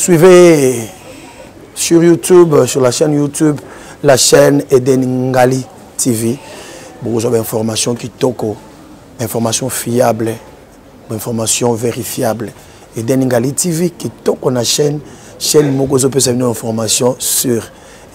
Suivez sur YouTube, sur la chaîne YouTube, la chaîne Eden Ngali TV. Vous avez information qui toko, information fiable, information vérifiable. Eden Ngali TV qui toko na chaîne Mogozo peut savoir information sur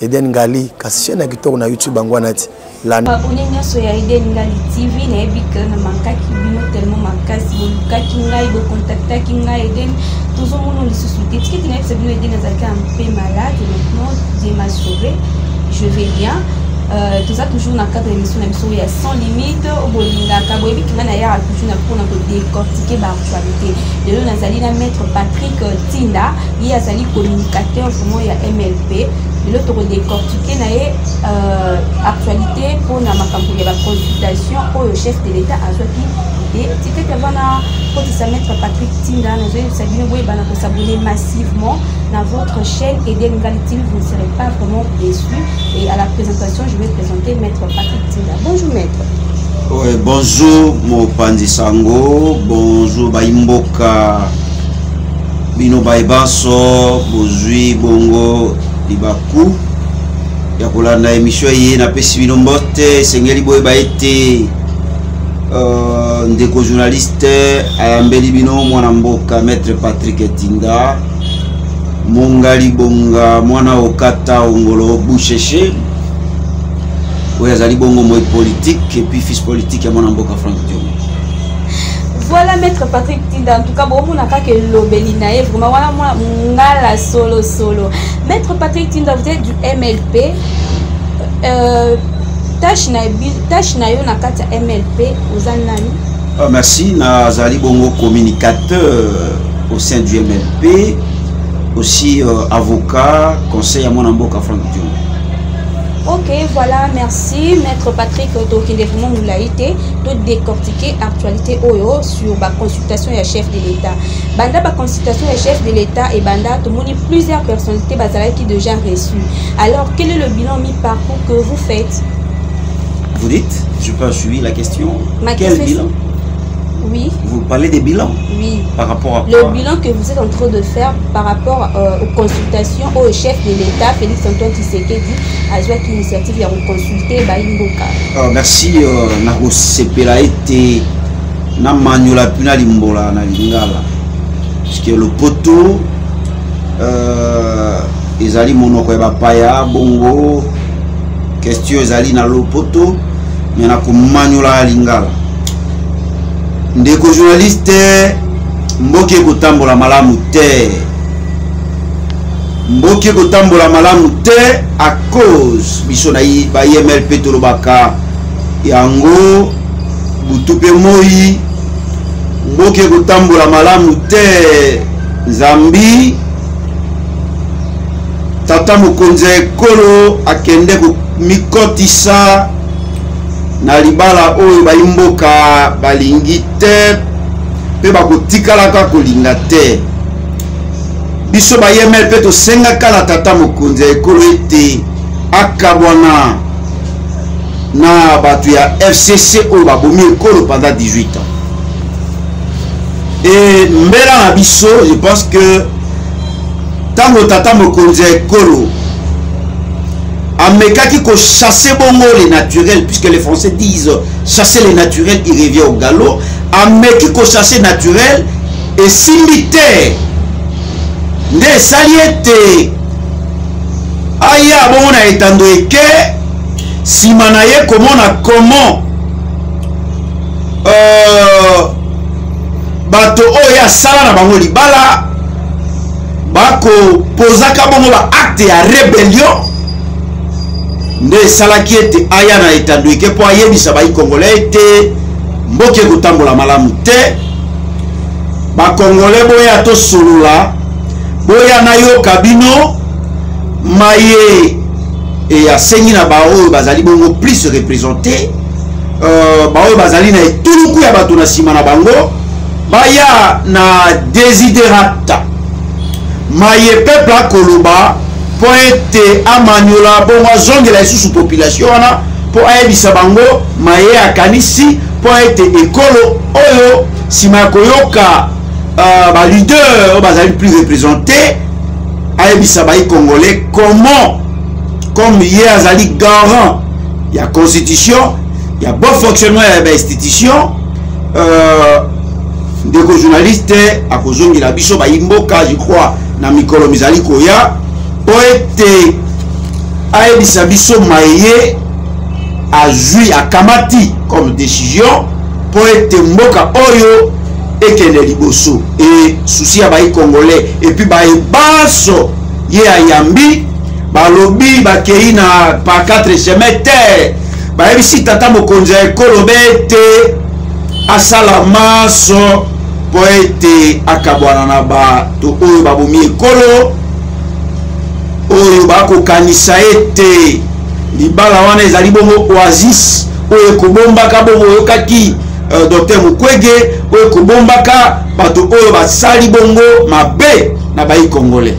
Eden Ngali, chaîne qui toko na YouTube angwanati. Abonnez-vous sur Eden Ngali TV, n'ayez que na manka qui bino tellement manka si vous kaki ngai vous contacter ki ngai Eden toujours mon les sociétés qui n'ayez pas besoin Eden azaka un peu malade et maintenant Dieu m'a sauvé, je vais bien. Tout ça toujours dans le cadre de l'émission il y a sans limite au bolinga kaboyebi qui na ya toujours na pour décortiquer l'actualité. De là nazali na maître Patrick Tinda, il a sali communicateur vraiment il y a MLP. De l'autre décortiquer na actualité pour na makambo ya consultation au chef de l'État a sorti et c'était avant na pour ça maître Patrick Tinda nous avons salué oui bana ko s'abonner massivement dans votre chaîne Eden Ngali TV, vous ne serez pas vraiment déçus. Et à la présentation, je vais présenter Maître Patrick Tinda. Bonjour Maître. Oui, bonjour Mopandi Sango, bonjour Baimboka, Bino Baibaso, Bozui, Bongo, Libaku. Yakolanda émission yi na pesi bino mbote, Sengeli Boy Baete, ndeko journaliste, ayambeli bino mwana mboka Maître Patrick Tinda. Mongali bonga mwana okata ongolo boucheche oya zali bongo moi politique et puis fils politique ya mwana mboka Franck Diom. Voilà Maître Patrick Tinda, en tout cas bon na ka ke lobeli nae vraiment wana mwana ngala solo. Maître Patrick Tinda, vous êtes du MLP. Tâche na yo na kati ya MLP ozanani? Merci na zali bongo communicateur au sein du MLP. Aussi avocat, conseil à mon amboka Franck Diom. Ok, voilà, merci Maître Patrick Tokinde vraiment nous l'a été de décortiquer l'actualité Oyo sur la consultation du chef de l'État. Banda la consultation du chef de l'État et Banda tout le monde plusieurs personnalités basales qui déjà reçues. Alors quel est le bilan mi-parcours que vous faites? Vous dites, je peux suivre la question. Quel bilan? Oui. Vous parlez des bilans? Oui. Par rapport à quoi? Le bilan que vous êtes en train de faire par rapport aux consultations au chef de l'État, Félix Antoine Tshisekedi, a joué une initiative à consulter Baimboka. Merci. Nako sepela été na maniola puna limbola na lingala. Parce que le poteau ezali monoko ya paya bongo question ezali na le poteau mais na ko maniola lingala. Ndeko journaliste mboke kotambola malamu te. Mboke kotambola malamu te à cause biso na ba MLP tolobaka yango butupe moi. Mboke kotambola malamu te Zambi tata mokonzi ekolo akende ko mikotisa na libala oyo baimboka balingi te pe bakotikalaka kolinga te. Biso ba MLP to senga kala tata mokonzi ekolo ete akabwana na batu ya FCC oyo babomi ekolo pendant 18 ans. Et mbela na biso, je pense que tango tata mokonzi ekolo amekaki ko chasser bongo les naturels, puisque les Français disent chasser les naturels, il revient au galop. Ameki ko chasser naturel et simité ne saliete aya bongo na etando eke simana ye komona comment bato oya sala na bango libala bako posaka bongo ba acte ya rébellion nde salaki ete aya na etando eke po ayebisa ba congolais ete mboke kotambola malamu te ba congolais boya to solula boya na yo kabino maye et ya sengi na bao bazali bongo plus représenté bao bazali na etuluku ya bato na sima na bango baya na desiderata maye peuple akoloba po ete amaniola bongo azongela lisusu population wana po ayebisa bango maye akanisi po ete ekolo oyo sima ya koyoka ba leader oyo bazali plus représenté ayebisa bayi congolais comment comme ye azali garant ya constitution ya bon fonctionnement ya ba institution ndeko journaliste akozongela biso bayimboka je crois na mikolo mizali koya po ete ayebisa biso maye azwi akamati comme décision po ete mboka oyo ekende liboso et souci ya bayi congolais et puis baye baso ye ayambi balobi bakei na pa 4 chemins terre bayebisi tata mokonzi ya ekolo bete asala maso po ete akabwana na bato oyo babomi ekolo oyo bakokanisa ete libala wana ezali bongo oasis oyo ekobombaka bongo oyokaki Dr Mukwege oyo ekobombaka bato oyo basali bongo mabe na bayi congolais.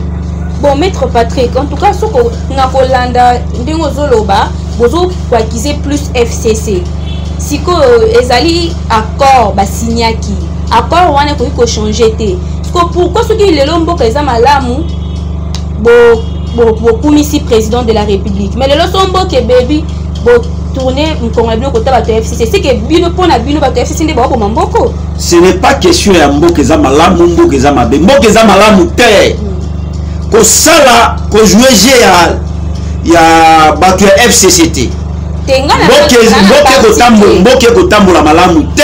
Bon, Maître Patrick, en tout cas, ce qu'on a Kolanda, Ndingo Zoloba, Bozo, quoi qu'ils plus FCC. Si que ezali accord, bah signaki, accord, on a qu'on changer té. Pourquoi ce qui est l'homme que les amalamu, beaucoup ici président de la République. Mais le lossombo que baby, tourner un congolais côté de FCC, c'est que bino pour la bino de FCC n'est pas pour Mamboko. Ce n'est pas question ya mbo que zamalamu, mbo que zamabe, mbo que zamalamu té. Ko sala ko jouer ya batu ya FCCT mboke kotambola malamu te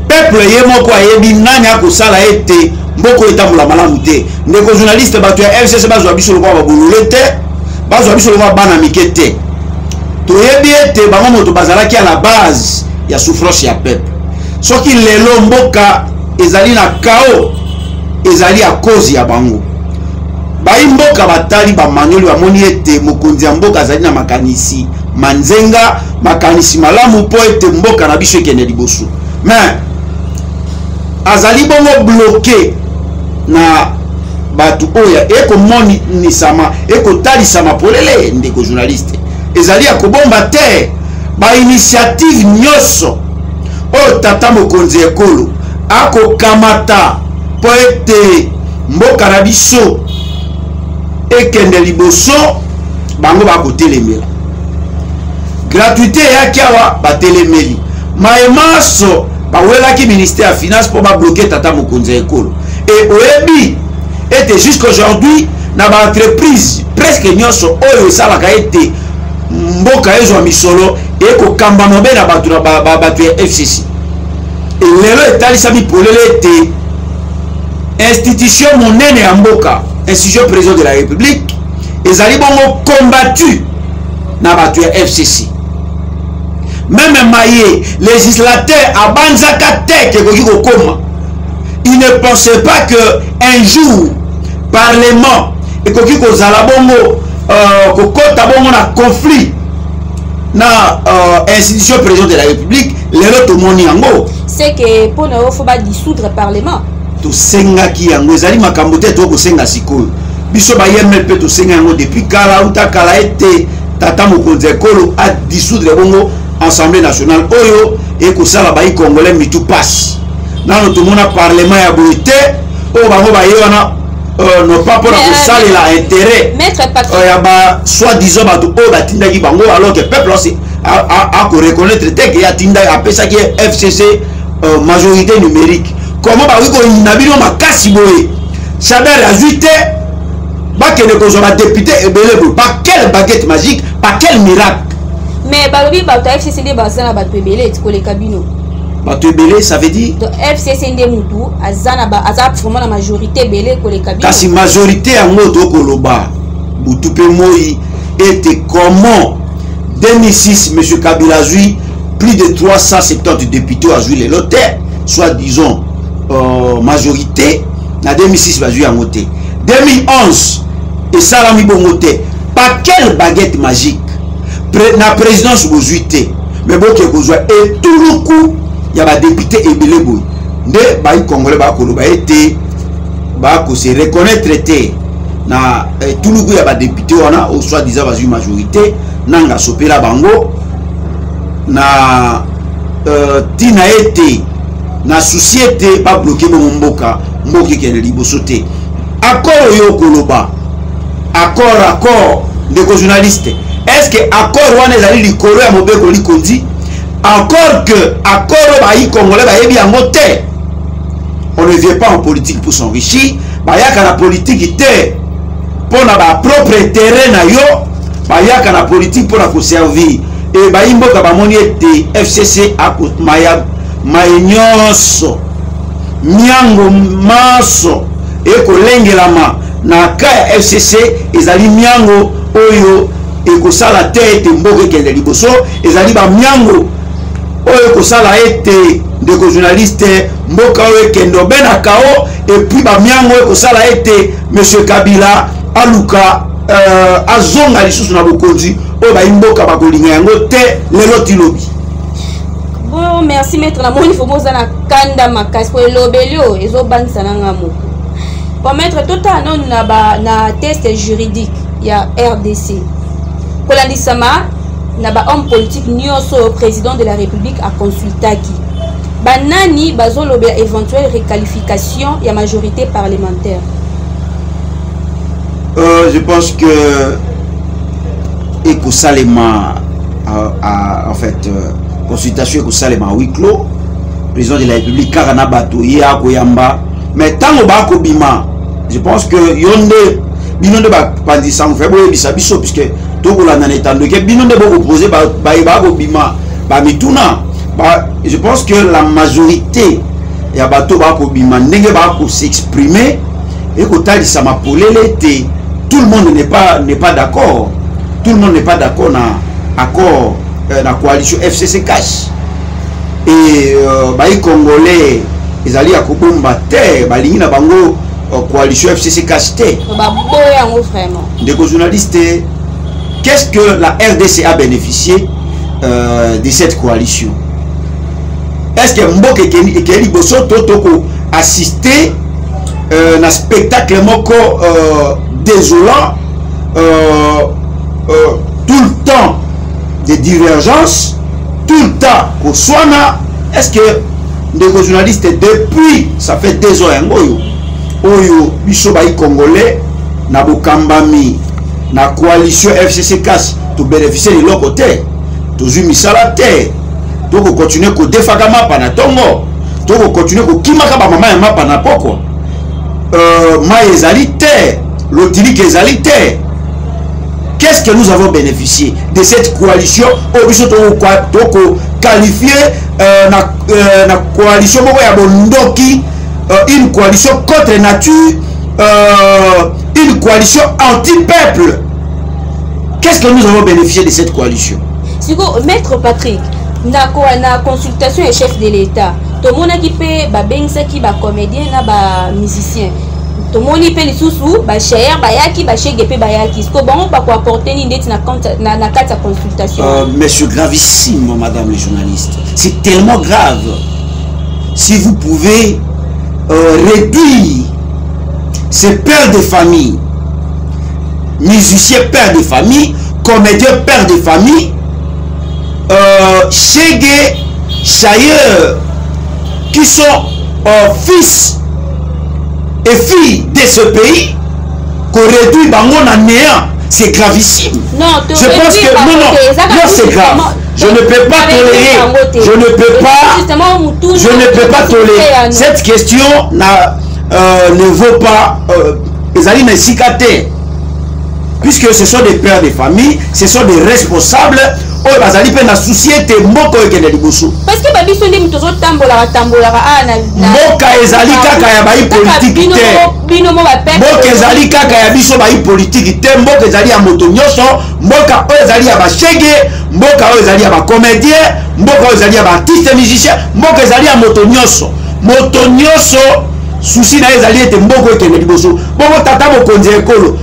peuple ye moko ayebi nani akosala ete mboko etambola malamu te ndeko journaliste batu ya FCC bazwa biso lokwa babolole te bazwa biso lokwa bana mike te toyebi ete bango moto bazalaki à la base ya souffrance ya peuple soki lelo mboka ezali na kao ezali à cause ya bango bayi mboka batali bamanyoli bamoni ete mokonzi ya mboka azali na makanisi manzenga makanisi malamu po ete mboka na biso ekende liboso mais azali bongo bloqué na batu oya ekomoni nisama ekotalisama polele ndeko journaliste ezali akobomba te ba initiative nyonso oyo tata mokonzi ekolo akokamata po ete mboka na biso ekende liboso bango bakotelemela gratuité yaki awa batelemeli maemaso bawelaki ministère ya finance po babloquer tata mokonzi ya ekolo et oyebi ete jusqu'aujourd'hui na baentreprise presque nyonso oyo esalaka ete mboka ezwa misolo ekokamba mabe na bato ya FCC lelo etalisami polele ete institution monene ya mboka institution président de la République ezali bongo combattu na bato ya FCC même maye législateur abanzaka te kekoki kokoma il ne pensait pas que un jour parlement ekoki kozala bongo kokota bongo na conflit na institution président de la République lelo tomoni yango c'est que pour ne faut pas dissoudre parlement tosengaki yango ezali makambo te tokosenga sikoyo biso bayeme mpe tosenga yango depuis kala uta kala ete tata mokonzi ekolo a dissoudre bongo assemblée nationale oyo ekosala bayi congolais mitu pasi nano tomona parlement ya boye te oyo bango baye wana non pas mpona kosalela intérêt ya ba soi-disant bato oyo batindaki bango alors que peuple akoreconnaître te ke apesaki FCC majorité numérique comment ba wiko na bino makasi boye Chabert azwi te bakende kozwa ba député ebele bo pas quelle baguette magique pas quel miracle mais balobi bato FCC nde bazana bato ebele etikole kabino bato ebele ça veut dire donc FCC nde mutu azana aza vraiment la majorité ebele kole kabino kasi majorité yango to koloba butu pe moi était comment 2006 monsieur Kabila azwi plus de 370 députés azwi les lotaires soit disons majorité na 2006 bazui yango te 2011 et salami bongo te pas quelle baguette magique na présidence bozui te mais boke kozwa et tout le coup ya ba député ebele boy nde ba congolais ba koloba été ba ko se reconnaître te na tout le coup ya ba député wana au soit disant bazui majorité nanga sopela bango na tina été na société pas bloqué mboka mboki kene liboso te accord yo koloba accord de journaliste est-ce que accord wana ezali likolo ya mobeko likondi encore que accord ba yi congolais ba yebi yango te on ne vient pas en politique pour s'enrichir ba yaka na politique te pour na ba propre intérêt na yo ba yaka na politique pour na ko servir et ba yimboka ba moni ete FCC akutmaya maïnyoso miango maso ekolengelama na ka FCC ezali miango oyo ekosala te ete mboka ekende liboso ezali ba miango oyo ekosala ete ndeko journaliste mboka oyo ekende obena kao et puis ba miango ekosala ete monsieur Kabila aluka azonga lisusu na bokonzi oyo bayimboka bakolinga yango te lelo tilobi. Bon, merci maître la moni faut moza na kanda makasi pour lobelio ezo banisa na ngamo. Bon maître tout non na test juridique ya RDC. Kolandisama na ba homme politique nyonso président de la République a consultaki. Banani bazolobe éventuelle requalification ya majorité parlementaire. Je pense que Ekosalema en fait consultation Ekosalema à huis clos président de la République Karana Bato ya koyamba mais tango ba ko bima je pense que yonde binonde ba pandisa on fait boye bisabiso puisque to ko la nanetando ke binonde bo opposé ba ko bima ba mituna ba je pense que la majorité ya bato ba ko bima ndenge ba ko s'exprimer et ko talisa ma polele te tout le monde n'est pas d'accord. Tout le monde n'est pas d'accord na accord la coalition FCC cash. Et les Congolais ils allaient à Kobomba terre, balingi na bango coalition FCC cash te. Vraiment. Des journalistes, qu'est-ce que la RDC a bénéficié de cette coalition? Est-ce que Mboke Keli Bosso Totoko assisté à un spectacle moko désolant, tout le temps des divergences, tout le temps au Swana? Est-ce que les journalistes depuis ça fait 2 ans oyo bisobaï congolais na bokambami na coalition FCC CAS to bénéficier de leur côté to misala terre to continuer ko defaka mapa na tongo to continuer ko kimaka ba mama ya mapa na poko ma ezalité l'otili ezalité. Qu'est-ce que nous avons bénéficié de cette coalition au biso to qualifié na coalition moko ya bondoki, une coalition contre nature, une coalition anti-peuple. Qu'est-ce que nous avons bénéficié de cette coalition? Si vous, Maître Patrick, na consultation et chef de l'État, tout le monde qui peut bengsa qui ba comédien na ba musicien. Tout le monde peut les sous ba cher ba yaki ba chege pe ba yaki. Ce que bon ba ko apporter ni ndeti na carte consultation. Mais c'est gravissime madame les journalistes. C'est tellement grave. Si vous pouvez réduire ces pères de famille, musiciens pères de famille, comédiens pères de famille, chege chailleurs qui sont fils et filles de ce pays, qu'on réduit bango na néant, c'est gravissime. Non, je pense que non, c'est grave. Je ne peux pas tolérer. Je ne peux pas tolérer. Cette question ne vaut pas. Ezali na sikate. Puisque ce sont des pères de famille, ce sont des responsables. Oh, bazali pe na société moko ekende liboso. Parce que babi so ndimi tozo tambola na mboka ezali kaka ya bayi politique te. Mboka ezali kaka ya biso bayi politique te. Mboka ezali ya moto nyonso. Mboka oyo ezali ya bashege. Mboka oyo ezali ya ba comédien. Mboka oyo ezali ya ba artiste musicien. Mboka ezali ya moto nyonso. moto nyonso souci na ezali ete mboko ekende liboso bongo tata mokonzi ekolo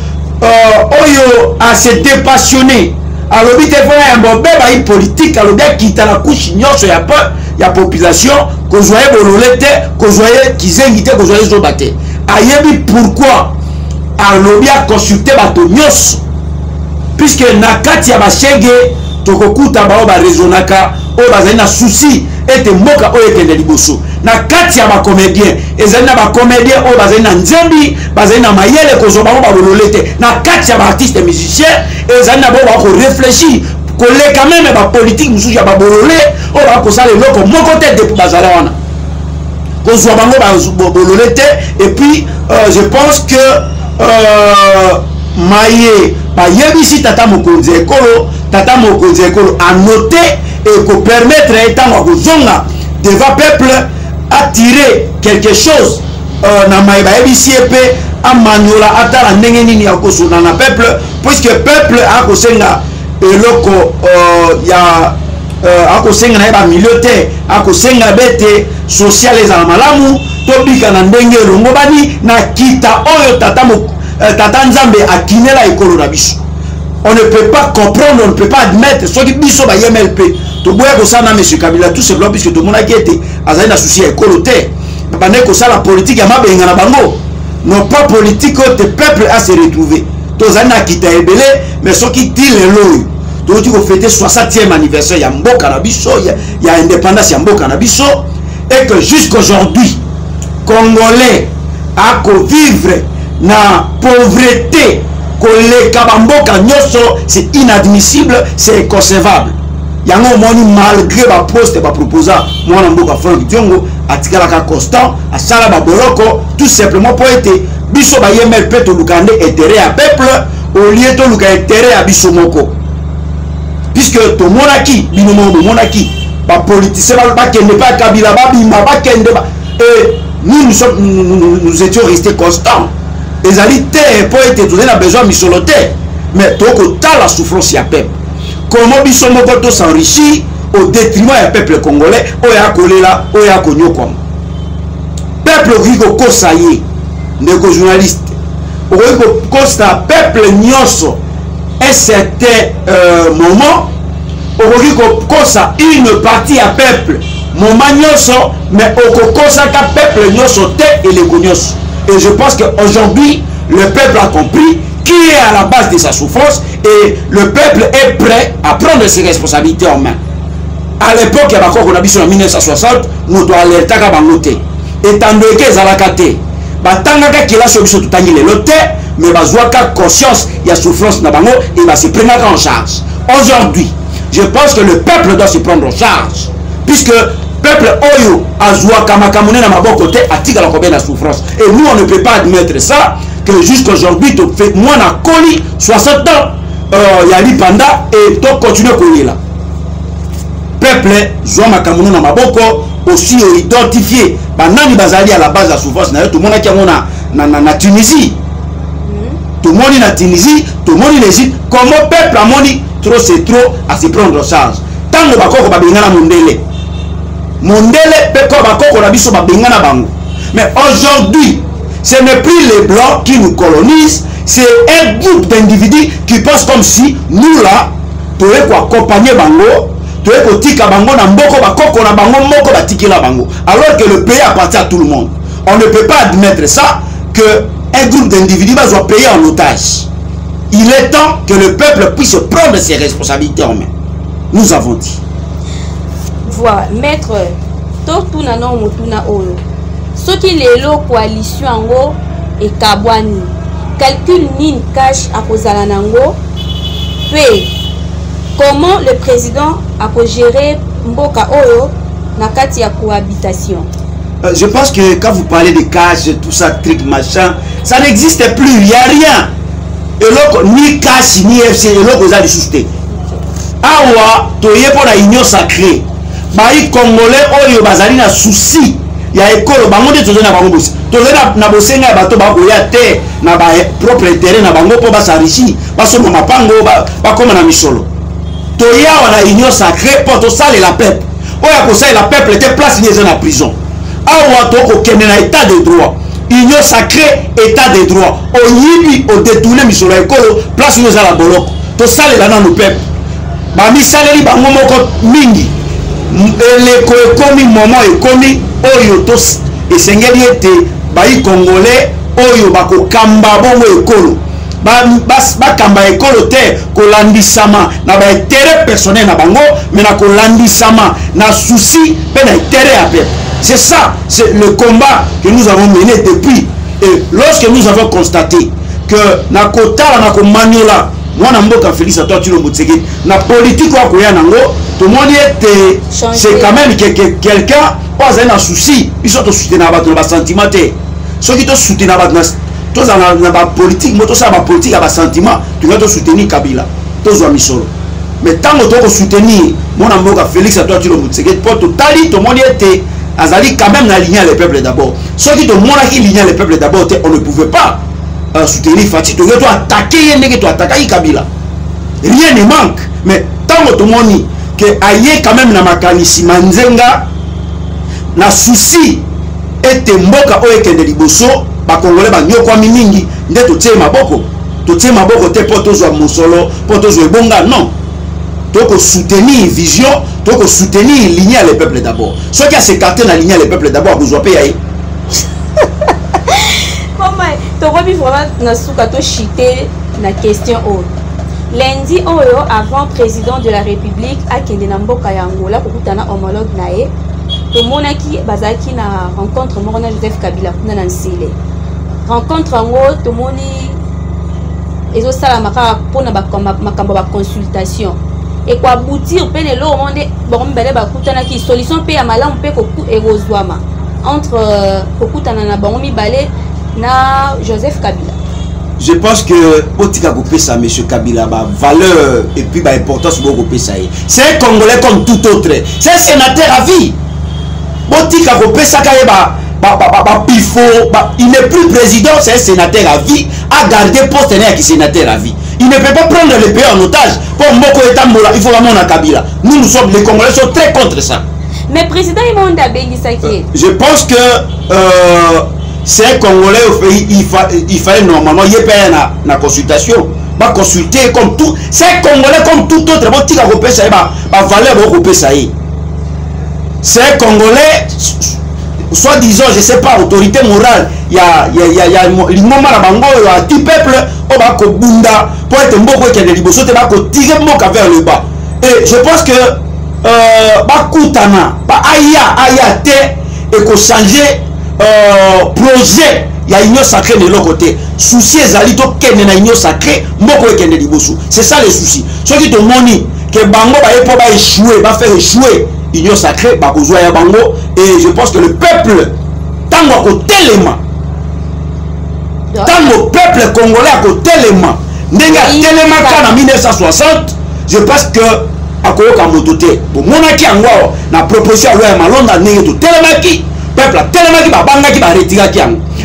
oyo a se dépassionné alobi te fo ya mbobe ba politique alobi akita na couche nyonso ya population kozwaye bolole te kozwaye kizengi te kozwaye zoba te ayebi pourquoi alobi aconsulte bato nyonso puisque na kati ya bashege tokokuta bao barezonaka oyo bazali na souci ete mboka oyo ekende liboso na kati ya bacomédien ezali na bacomédien oyo bazali na nzembi bazali na mayele kozwa bango babolole te na kati ya baartiste musicien ezali na bao bakorefléchir koleka meme bapolitike mosusu ya babolole oyo bakosala eloko moko te depuis bazala wana kozwa bango babolole te et puis je pense que maye bayebisi tata mokonzi ekolo a noté et ko permettre etango akozonga devant peuple attirer quelque chose na maye bayebisi epe amanyola atala ndenge nini ya kosona na peuple puisque peuple akosenga eloko ya akosenga na ba milieu te akosenga bete social ezala malamu tobika na ndenge elongo bani na kita oyo tata nzambe akinela ekolo na biso. On ne peut pas comprendre, on ne peut pas admettre ce qui biso ba MLP to boya ko sana monsieur Kabila tout simplement puisque tout le monde a été azali na souci ekolo te bande ko sala politique ya mabenga na bango non pas politique que le peuple a se retrouver tozali na kita ebele mais ce qui dit le loyo to tu ko fêter 60e anniversaire ya mboka na biso ya indépendance ya mboka na biso et que jusqu'aujourd'hui congolais a ko vivre na pauvreté koleka bamboka nyoso c'est inadmissible, c'est inconcevable. Yango moni malgré ba poste ba proposa mwana mboka Frank Diongo atikala ka constant asala ba boloko tout simplement pour être biso ba MLP to lukande intérêt à peuple au lieu to luka intérêt à biso moko puisque to monaki binomo monaki ba politicien ba kende pas Kabila ba bima ba kende ba et nous étions restés constants. Les alités pour être tout a besoin de mais tout la souffrance ya peuple. Comment biso moko s'enrichir au détriment du peuple congolais oya kolela oya konyokom. Peuple riko kosaye ndeko journaliste. Riko kosta peuple nyonso un certain moment riko kosa une partie à peuple moment nyonso mais okokosa ka peuple nyonso te et les nyonso. Et je pense qu'aujourd'hui, le peuple a compris qui est à la base de sa souffrance et le peuple est prêt à prendre ses responsabilités en main. À l'époque, il y a en 1960, nous devons alerter à Bangote. Et tant que ça va cater, Batanga qui a solution tout à l'heure, mais il y a conscience, il y a souffrance dans Bango et il va se prendre en charge. Aujourd'hui, je pense que le peuple doit se prendre en charge. Puisque peuple oyo azwa kamakamune na maboko te atika la combien de souffrance et nous on ne peut pas admettre ça que jusqu'aujourd'hui tu fais moins na coli 60 ans yali panda et tu continues koyer là peuple zwa makamune na maboko aussi identifié banani bazali à la base de la souffrance na tout le monde qui na Tunisie tout le monde na Tunisie tout le monde en Égypte comment peuple a moni trop c'est trop à se prendre en charge tango bakoko babengana mondele Mondele peko bakoko na biso babengana bango. Mais aujourd'hui, ce n'est plus les blancs qui nous colonisent, c'est un groupe d'individus qui pensent comme si nous là, tu es accompagner bango, tu es tika bango na mboko bakoko na bango moko batikela bango. Alors que le pays appartient à tout le monde. On ne peut pas admettre ça que un groupe d'individus va soit payé en otage. Il est temps que le peuple puisse prendre ses responsabilités en main. Nous avons dit. Voilà, maître, tout na non motuna oyo. Ce qui est la coalition ango et kabwani. Calcul ni cash à kozala nango. Puis comment le président a géré mboka oyo na kati ya cohabitation. Je pense que quand vous parlez de cash, tout ça, truc, machin, ça n'existe plus, il n'y a rien. Et ni cash, ni FC, et l'autre, vous avez souci. Awa, toye pour la union sacrée. Baï congolais oyo bazali na souci ya ekolo bango de tozona bango bosi tozona na bosenga ya bato ba koya te na ba propre intérêt na bango po ba s'enrichir ba somo mapango ba koma na misolo toya wana union sacrée pour to sale la peuple oya ko sale la peuple te place ni na prison awa tokokende na état de droit union sacrée état de droit oyibi odetourne misolo ya ekolo place oyo eza la boloko tosalela nanu peuple bamisaleli bango moko mingi eleko ekomi momo ekomi oyo esengeli ete bayi congolais oyo bakokamba bongo ekolo bakamba ekolo te kolandisama na baintere personnel na bango mais na kolandisama na souci mpe na intere ya peuple. C'est ça, c'est le combat que nous avons mené depuis. Et lorsque nous avons constaté que na kotala na komaniola mwana mboka Félix Antoine Tshilombo Tshisekedi na politique wa koya nango tout le monde était c'est quand même quelqu'un pas un souci ils sont soutenir ba ba sentiment te ceux qui te soutenir ba tous na ba politique moto ça ba politique ba sentiment tu dois soutenir Kabila tous wa misolo mais tant que tu soutenir mwana mboka Félix Antoine Tshilombo Tshisekedi pour totali tout le monde était azali quand même aligner les peuples d'abord ceux qui te montrent qu'il ligne les peuples d'abord on ne pouvait pas soutenir Fati tu dois attaquer yene que tu attaquer Kabila rien ne manque mais tant que tout le monde que aye quand même na makanisi manzenga na souci ete mboka oyo ekende liboso bakongole banyokwa mingi nde totie maboko te po tozwa mosolo po tozwa ebonga non toko soutenir vision toko soutenir ligne les peuples d'abord ceux qui a s'écarté na ligne les peuples d'abord besoin payer aye maman tokobi vraiment na suka to chiter na question autre lundi oyo avant président de la république akende na mboka ya Angola kokutana homologue na ye tomonaki bazaki na rencontre moko na Joseph Kabila kuna na Nsele rencontre yango tomoni ezosala kaka mpona makambo ba consultation et quoi aboutir mpe lelo omonde bango mibale bakutanaki solution mpe ya malamu mpe ekozwama entre kokutana na bango mibale na Joseph Kabila. Je pense que Botika Kopesa, M. Kabila, valeur et puis importance pour Kopesa. C'est un Congolais comme tout autre. C'est un sénateur à vie. Botika Kopesa, il n'est plus président, c'est un sénateur à vie. A garder poste qui sénateur à vie. Il ne peut pas prendre le pays en otage. Pour Moko et Tambola, il faut vraiment na Kabila. Nous sommes, les Congolais sont très contre ça. Mais président, je pense que c'est un Congolais, il fallait normalement y payer la consultation. Va consulter comme tout. C'est un Congolais comme tout autre. C'est un Congolais, soi-disant, je ne sais pas, autorité morale. Il y a le moment où il y a un petit peuple qui va bunda pour être un peu qui est liboso, qui va tirer vers le bas. Et je pense que Bakutana, Aya te et qu'on changer projet il y a union sacrée de l'autre côté souci ezalito kende na union sacrée moko ekende liboso c'est ça le souci ceux qui te moni que bango ba yepo ba échouer ba faire échouer union sacrée ba kozwa ya bango et je pense que le peuple tango ko telema tango peuple congolais ko telema ndenga telema kana 1960 je pense que akoyoka motote bo monaki yango na proposition ya malonda ndenge to telemaki peuple tellement qui va banga qui va retirer qui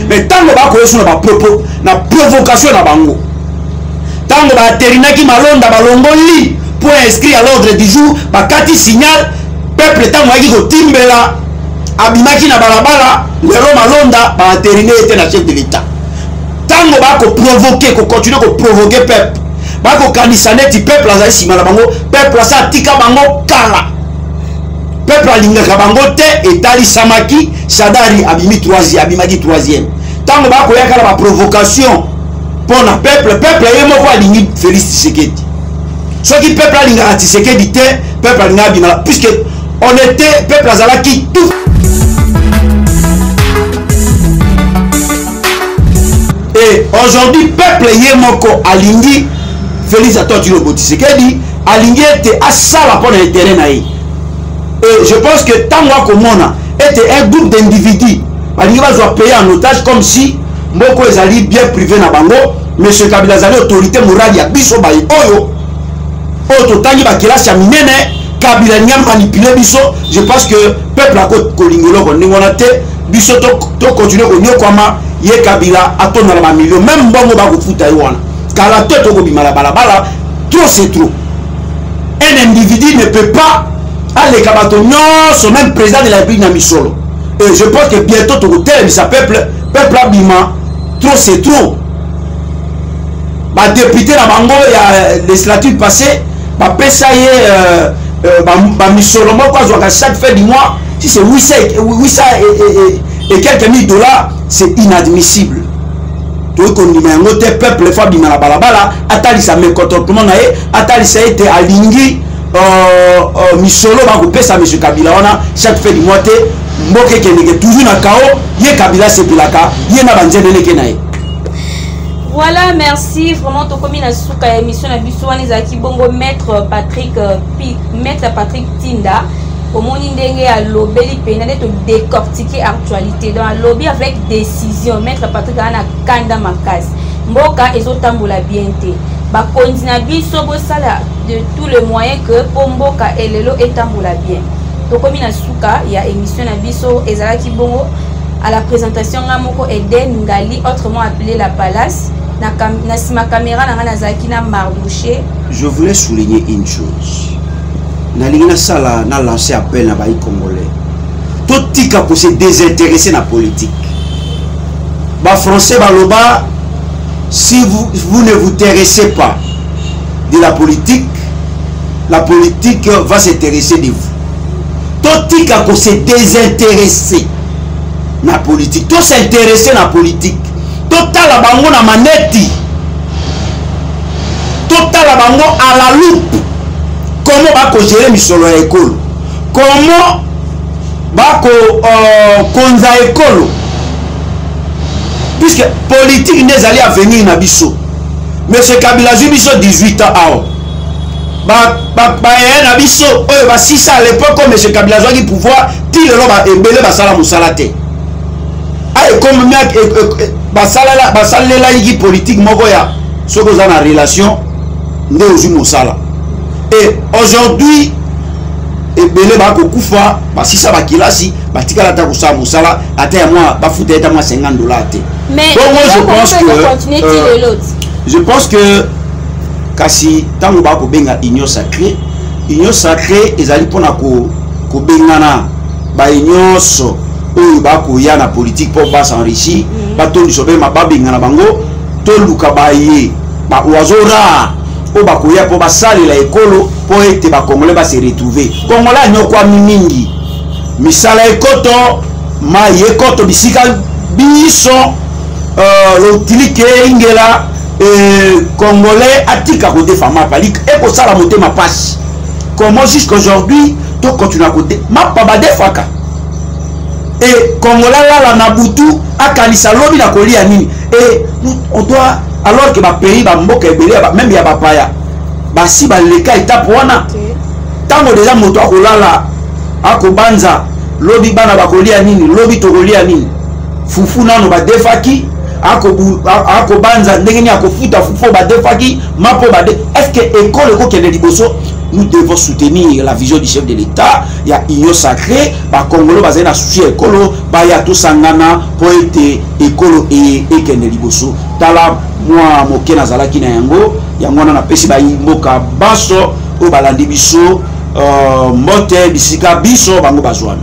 mais tant que va koyesu na propos na provocation na bango tant que va terina qui malonda balongoli pour inscrire à l'ordre du jour bakati signal peuple tant qui ko timbela abimaki na balabala lero malonda ba teriner était na chef de l'état tant que va ko provoquer ko continuer ko provoquer peuple ba ko kanisa neti peuple azali sima na bango peuple sa tika bango kala peuple alingaka bango te etali samaki Sadari abimaki 3e tango ba koyaka la provocation pour na peuple ye moko alingi Félix Tshisekedi soki peuple alingaka Tshisekedi te peuple alingaka bimala puisque on était peuple azalaki tout et aujourd'hui peuple ye moko alingi Félix Antoine Tshilombo Tshisekedi alingi ete asala pour na terrain na ye. Et je pense que tant que était un groupe d'individus, ils vont payer en otage comme si Mboko ezali bien privé na bango, M. Kabila zali autorité morale ya biso ba oyo. Oto tangi ba kelasi ya minene, Kabila nya manipuler biso, je pense que peuple a kolingelo ko ndingona te, biso to continuer ko nyokwama ye Kabila atona la million même bongo ba ko futa yona. Kala to ko bimala balabala, trop c'est trop. Un individu ne peut pas les cabatons, non, sont même président de la République Namisolo. Et je pense que bientôt, tout le peuple abima, trop c'est trop. Bah, député la bango, il y a législature passée, bah, PSAye, bah, Misolomo, quoi, chaque fin du mois, si c'est 800 et quelques mille dollars, c'est inadmissible. Tout qu'on dit, mais un autre peuple, fois bima la balabala, atali sa mécontentement, atali sa été aligné, Misolo, bah, couper ça, monsieur Kabila, on a chaque fin du mois, mboke keneke toujours na kao ye Kabila sepilaka ye na banzene nekenaye. Voilà, merci vraiment to komi na suka émission na biso wana ezaki bongo maître Patrick Tinda omoni ndenge ya lobeli pena de to décortiquer actualité dans la lobby avec décision maître Patrick ana kanda makasi mboka ezotambola bien te ba kondina biso bo sala de tous les moyens que pour mboka elelo etambola bien. Tokomi na suka ya émission na biso ezalaki bongo à la présentation ngamoko Eden Ngali autrement appelé la Palace na sima caméra na nazaki na Mardouché. Je voulais souligner une chose. Na lingina sala na lancer appel na baï congolais. Tout tika pour se désintéresser na politique. Ba français baloba si vous ne vous intéressez pas de la politique va s'intéresser de vous. Tout tika pour se désintéresser na politique, tout s'intéresser na politique, tout la bango na maneti, tout la bango à la loupe. Comment va gérer misolo ya école? Comment va konza école? Puisque politique n'est allé à venir na biso. Monsieur Kabila biso 18 ans. Na biso oyo ba 6 à l'époque comme monsieur Kabila qui pouvoir ti lelo ba ebele ba sala musala te ay comme ba sala yiki politique moko ya soko za na relation nde ozu musala et aujourd'hui ebele ba ko kufa ba 6 ba kilasi ba tikala ta kusala musala ata ya moi ba futa eta moi $50 te. Mais bon, je pense que kasi tango ba ko benga union sacrée ezali pona ko bengana ba nyonso oyo ba ko ya na politique pour ba s'enrichir ba to lisobe ma ba bengana bango to luka ba ye ba oazora o ba ko ya po ba sali la ekolo po ete ba congolais ba se retrouver congolais nyokwa mingi misala ekoto ma yekoto bisika biso l'utilité ingela congolais atika ko défendre palik et ko sala monter ma passe comment jusqu'aujourd'hui to continue à côté ma pas defaka et congolais là na butu akanisa lobi na kolia nini et on doit alors que ba pays ba mboka ebele même ya ba paya ba si ba leka étape wana tango déjà moto akolala akobanza lobi bana ba kolia nini lobi to kolia nini fufu nano ba defaki ako banza ndenge akofuta fufo ba defaki mapo ba de est-ce que école ko kende liboso nous devons soutenir la vision du chef de l'État il y a union sacrée ba congolo ba zena souci école ba ya to sangana po ete école et kende liboso tala moi moke na zalaki na yango na pesi ba mboka baso o balandi biso mote bisika biso bango bazwana.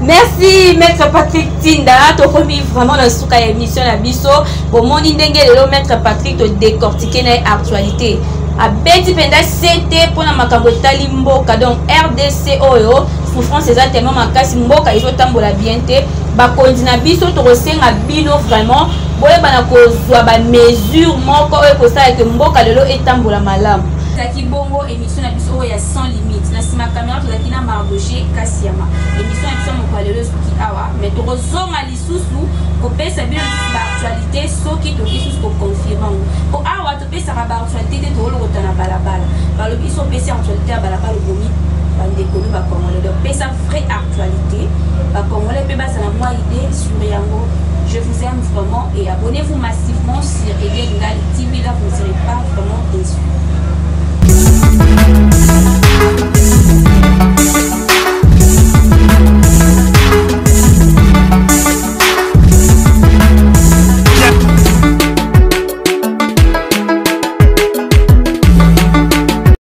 Merci maître Patrick Tinda, tu as vraiment dans ce cas émission à biso. Pour mon indenge le maître Patrick te décortiquer na actualité. A beti penda c'était pour na makambo tali mboka donc RDC oyo souffrance exactement makasi mboka izo tambola bien te ba kondina biso to resenga bino vraiment boye bana ko zwa ba mesure moko oyo ko sa que mboka lelo etambola malamu. Taki bongo émission na biso ya sans limite na sima caméra to zakina Mardouché Kasiama émission na biso moko lelo soki awa mais to rozonga lisusu ko pesa bien ba actualité soki to kisu ko confirmer ko awa to pesa ba actualité to lo kotana balabala ba lo biso pesa actualité balabala bomi bande ko ba congolais donc pesa vraie actualité ba congolais pe ba sana moi idée sur yango. Je vous aime vraiment et abonnez-vous massivement sur Eden Ngali TV, là vous ne serez pas vraiment déçus.